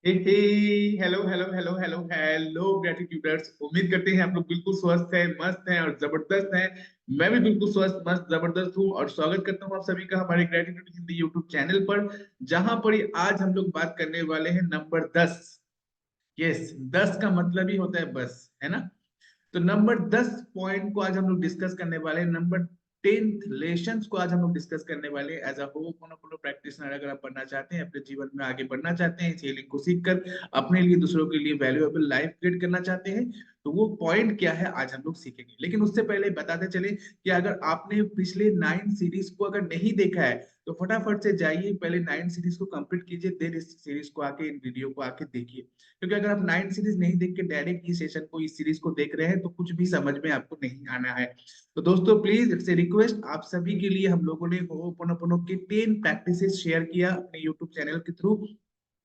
Hello hello hello hello hello gratituders. उम्मीद करते हैं आप लोग बिल्कुल स्वस्थ हैं, मस्त हैं और जबरदस्त हैं। मैं भी बिल्कुल स्वस्थ मस्त जबरदस्त हूँ और स्वागत करता हूँ आप सभी का हमारे ग्रेटिट्यूड हिंदी यूट्यूब चैनल पर, जहां पर ही आज हम लोग बात करने वाले हैं नंबर 10। यस, 10 का मतलब ही होता है बस, है ना। तो नंबर 10 पॉइंट को आज हम लोग डिस्कस करने वाले हैं। नंबर 10th लेशंस को आज हम लोग डिस्कस करने वाले हैं। एज अ होमोपोनोपोनो प्रैक्टिशनर अगर आप बनना चाहते हैं, अपने जीवन में आगे बढ़ना चाहते हैं, इस हीलिंग को सीखकर अपने लिए दूसरों के लिए वैल्यूएबल लाइफ क्रिएट करना चाहते हैं, तो वो पॉइंट क्या है आज हम लोग सीखेंगे। लेकिन उससे पहले बताते चले कि अगर आपने पिछले 9 सीरीज को अगर नहीं देखा है तो फटाफट से जाइए, पहले 9 सीरीज को कंप्लीट कीजिए, देन इस सीरीज को आके इन वीडियो को आके देखिए। क्योंकि अगर आप 9 सीरीज नहीं देख के डायरेक्ट इस सेशन को, इस सीरीज को देख रहे हैं तो कुछ भी समझ में आपको नहीं आना है। तो दोस्तों प्लीज इट्स ए रिक्वेस्ट, आप सभी के लिए हम लोगों ने होपोनोपोनो के 10 प्रैक्टिसेस शेयर किया अपने यूट्यूब चैनल के थ्रू,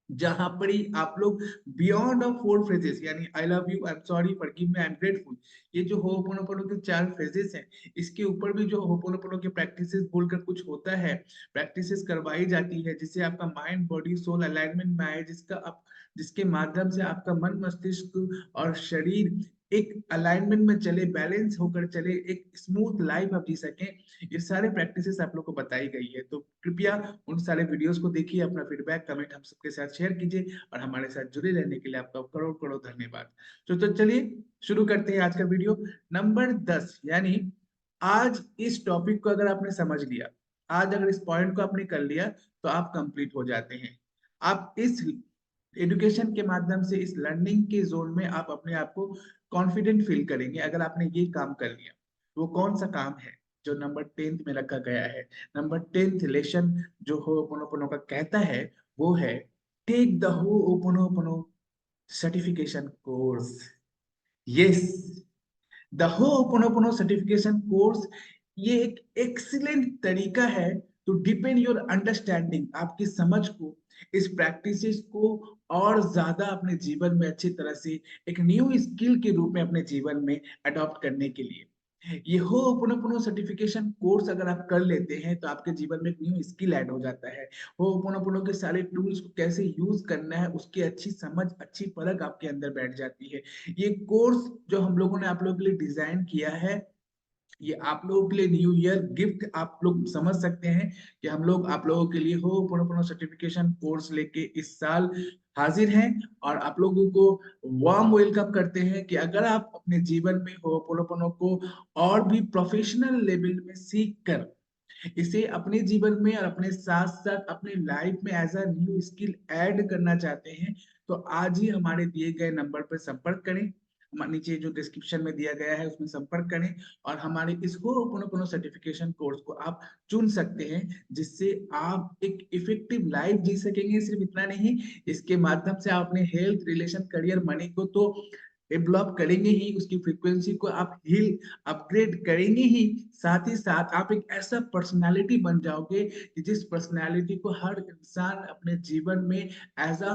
जहां पर ही आप लोग बियॉन्ड ऑफ 4 फ्रेजेस यानी I love you, I am sorry, forgive me, I am grateful, ये जो होपोनोपोनो के 4 फ्रेजेस हैं, इसके ऊपर भी जो होपोनोपोनो के प्रैक्टिसेस बोलकर कुछ होता है, प्रैक्टिसेस करवाई जाती है जिससे आपका माइंड बॉडी सोल अलाइनमेंट में आए, जिसके माध्यम से आपका मन मस्तिष्क और शरीर एक अलाइनमेंट में चले, बैलेंस होकर चले, एक स्मूथ लाइफ आप जी सकें। ये सारे प्रैक्टिसेस आप लोग को बताई गई है, तो कृपया उन सारे वीडियोस को देखिए, अपना फीडबैक कमेंट हम सबके साथ शेयर कीजिए और हमारे साथ जुड़े रहने के लिए आपका करोड़ करोड़ धन्यवाद। तो चलिए शुरू करते हैं आज का वीडियो। नंबर 10 यानी आज इस टॉपिक को अगर आपने समझ लिया, आज अगर इस पॉइंट को आपने कर लिया तो आप कंप्लीट हो जाते हैं। आप इस एजुकेशन के माध्यम से, इस लर्निंग के जोन में आप अपने आप को कॉन्फिडेंट फील करेंगे अगर आपने ये काम कर लिया। वो कौन सा काम है जो नंबर 10th में रखा गया है? नंबर 10th लेसन जो होपोनोपोनो का कहता है वो है take the Ho'oponopono certification course. Yes, the Ho'oponopono certification course, ये एक एक्सीलेंट तरीका है टू डिपेंड योर अंडरस्टैंडिंग, आपकी समझ को, इस प्रैक्टिसेस को और ज्यादा अपने जीवन में अच्छी तरह से एक न्यू स्किल के रूप में अपने जीवन में अडॉप्ट करने के लिए। ये होपोनोपोनो सर्टिफिकेशन कोर्स अगर आप कर लेते हैं तो आपके जीवन में एक न्यू स्किल ऐड हो जाता है। होपोनोपोनो के सारे टूल्स को कैसे यूज करना है उसकी अच्छी समझ, अच्छी परख आपके अंदर बैठ जाती है। ये कोर्स जो हम लोगों ने आप लोगों के लिए डिजाइन किया है, ये आप लोगों के लिए न्यू ईयर गिफ्ट आप लोग समझ सकते हैं कि हम लोग आप लोगों के लिए होपोनोपोनो सर्टिफिकेशन कोर्स लेके इस साल हाजिर हैं और आप लोगों को वार्म वेलकम करते हैं कि अगर आप अपने जीवन में होपोनोपोनो को और भी प्रोफेशनल लेवल में सीख कर इसे अपने जीवन में और अपने साथ साथ अपने लाइफ में as a new skill add करना चाहते हैं, तो आज ही हमारे दिए गए नंबर पर संपर्क करें। नीचे जो डिस्क्रिप्शन में दिया गया है उसमें संपर्क करें और हमारे इस होपोनोपोनो सर्टिफिकेशन कोर्स को आप चुन सकते हैं, जिससे आप एक इफेक्टिव लाइफ जी सकेंगे। सिर्फ इतना नहीं, इसके माध्यम से आप अपने हेल्थ, रिलेशन, करियर, मनी को तो डेवलप करेंगे ही, उसकी फ्रीक्वेंसी को आप हील अपग्रेड करेंगे ही, साथ ही साथ आप एक ऐसा पर्सनालिटी बन जाओगे कि जिस पर्सनालिटी को हर इंसान अपने जीवन में एज अ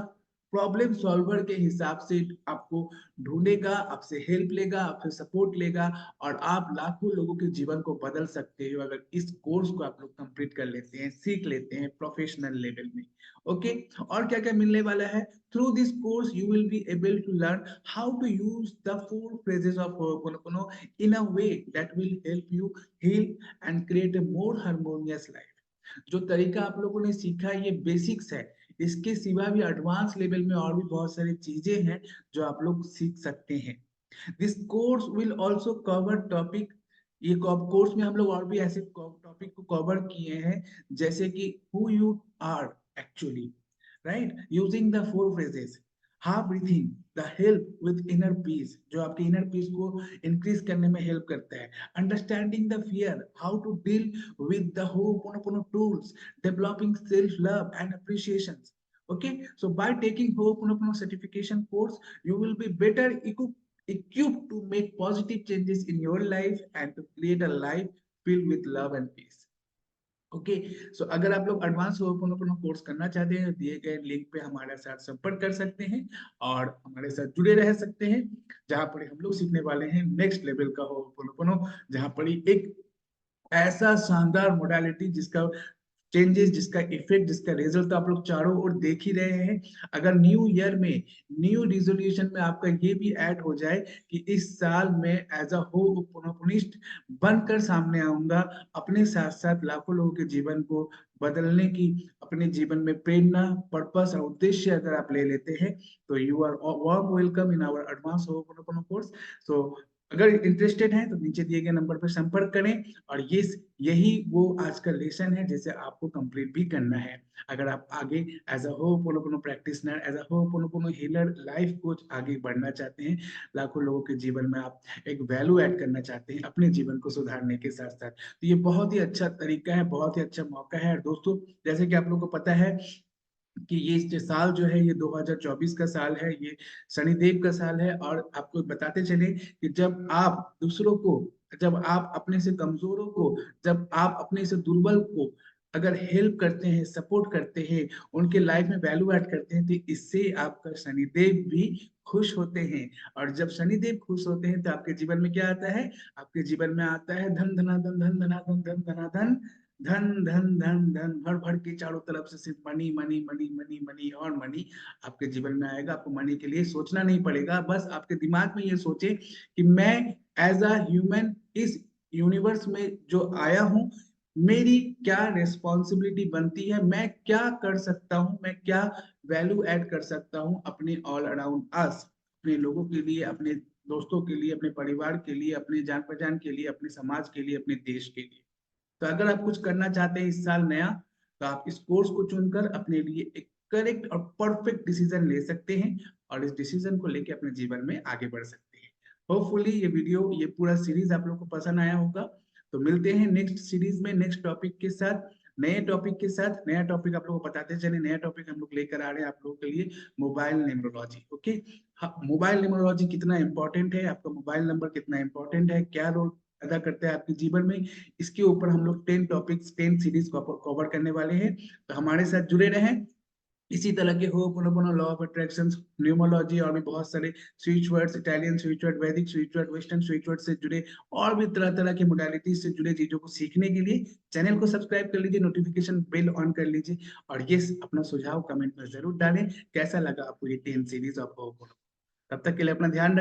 प्रॉब्लम सॉल्वर के हिसाब से आपको ढूंढेगा, आपसे हेल्प लेगा, आपसे सपोर्ट लेगा और आप लाखों लोगों के जीवन को बदल सकते हो अगर इस कोर्स को आप लोग कंप्लीट कर लेते हैं, सीख लेते हैं प्रोफेशनल लेवल में। ओके, और क्या क्या मिलने वाला है? Through this course you will be able to learn how to use the 4 phases of Ho'oponopono in a way that will help you heal and create a more harmonious life. जो तरीका आप लोगों ने सीखा ये बेसिक्स है, इसके सिवा भी एडवांस लेवल में और भी बहुत सारी चीजें हैं जो आप लोग सीख सकते हैं। This course will also cover topic, ये कोर्स में हम लोग और भी ऐसे टॉपिक को कवर किए हैं जैसे कि who you are actually, right, using the 4 phrases, how breathing, the help with inner peace, जो आपके इनर पीस को इंक्रीज करने में हेल्प करता है, understanding the fear, how to deal with the Ho'oponopono tools, developing self love and appreciation. Okay, so by taking Ho'oponopono certification course, you will be better equipped to make positive changes in your life and to create a life filled with love and peace. Okay, so अगर आप लोग advance Ho'oponopono course करना चाहते हैं तो दिए गए link पे हमारे साथ संपर्क कर सकते हैं और हमारे साथ जुड़े रह सकते हैं, जहां पर हम लोग सीखने वाले हैं नेक्स्ट लेवल का होपोनोपोनो, जहां पर एक ऐसा शानदार मोडालिटी जिसका चेंजेस, जिसका इफेक्ट, जिसका रिजल्ट तो आप लोग चारों ओर देख ही रहे हैं। अगर न्यू ईयर में, न्यू रिजोल्यूशन में आपका ये भी ऐड हो जाए कि इस साल में एज अ होपोनोपोनिस्ट बनकर सामने आऊंगा, अपने साथ साथ लाखों लोगों के जीवन को बदलने की, अपने जीवन में प्रेरणा, पर्पस और उद्देश्य अगर आप ले लेते हैं, तो you are warm welcome in our advance Ho'oponopono course. So अगर इंटरेस्टेड हैं तो नीचे दिए गए नंबर पर संपर्क करें। और ये यही वो आज का लेसन है जिसे आपको कंप्लीट भी करना है। अगर आप आगे as a Ho'oponopono practitioner, as a Ho'oponopono healer, life coach आगे बढ़ना चाहते हैं, लाखों लोगों के जीवन में आप एक वैल्यू ऐड करना चाहते हैं अपने जीवन को सुधारने के साथ साथ, तो ये बहुत ही अच्छा तरीका है, बहुत ही अच्छा मौका है। और दोस्तों, जैसे कि आप लोगों को पता है कि ये साल जो है ये 2024 का साल है, ये शनिदेव का साल है। और आपको बताते चले कि जब आप अपने से कमजोरों को, जब आप अपने से दुर्बल को अगर हेल्प करते हैं, सपोर्ट करते हैं, उनके लाइफ में वैल्यू ऐड करते हैं, तो इससे आपका शनिदेव भी खुश होते हैं। और जब शनिदेव खुश होते हैं तो आपके जीवन में क्या आता है? आपके जीवन में आता है धन धनाधन, धन धनाधन, धन धनाधन, धन धन धन धन, भर भर के चारों तरफ से सिर्फ money money money money money और मनी आपके जीवन में आएगा। आपको मनी के लिए सोचना नहीं पड़ेगा, बस आपके दिमाग में ये सोचे कि मैं एज अ ह्यूमन इस यूनिवर्स में जो आया हूँ, मेरी क्या रिस्पॉन्सिबिलिटी बनती है, मैं क्या कर सकता हूँ, मैं क्या वैल्यू ऐड कर सकता हूँ अपने ऑल अराउंड अस, अपने लोगों के लिए, अपने दोस्तों के लिए, अपने परिवार के लिए, अपने जान पहचान के लिए, अपने समाज के लिए, अपने देश के लिए। तो अगर आप कुछ करना चाहते हैं इस साल नया, तो आप इस कोर्स को चुनकर अपने लिए एक करेक्ट और परफेक्ट डिसीजन ले सकते हैं, और इस डिसीजन को लेके अपने जीवन में आगे बढ़ सकते हैं। होपफुली ये वीडियो, ये पूरा सीरीज आप लोग को पसंद आया होगा। तो मिलते हैं नेक्स्ट सीरीज में, नेक्स्ट टॉपिक के साथ, नए टॉपिक के साथ। नया टॉपिक आप लोगों को बताते चले, नया टॉपिक हम लोग लेकर आ रहे हैं आप लोगों के लिए, मोबाइल न्यूमरोलॉजी। ओके, हाँ, मोबाइल न्यूमरोलॉजी कितना इंपॉर्टेंट है, आपका मोबाइल नंबर कितना इंपॉर्टेंट है, क्या रोल अदा करते हैं आपके जीवन में, इसके ऊपर हम लोग 10 टॉपिक्स, 10 सीरीज कवर करने वाले हैं। तो हमारे साथ जुड़े रहें। इसी तरह के Ho'oponopono, law of attraction, numerology और भी बहुत सारे switch words, Italian switch word, वैदिक switch word, western switch word से जुड़े और भी तरह तरह के मोडालिटीज से जुड़े चीजों को सीखने के लिए चैनल को सब्सक्राइब कर लीजिए, नोटिफिकेशन बेल ऑन कर लीजिए। और ये अपना सुझाव कमेंट में जरूर डालें, कैसा लगा आपको ये 10 सीरीज ऑफ होपोनोपोनो। तब तक के लिए अपना ध्यान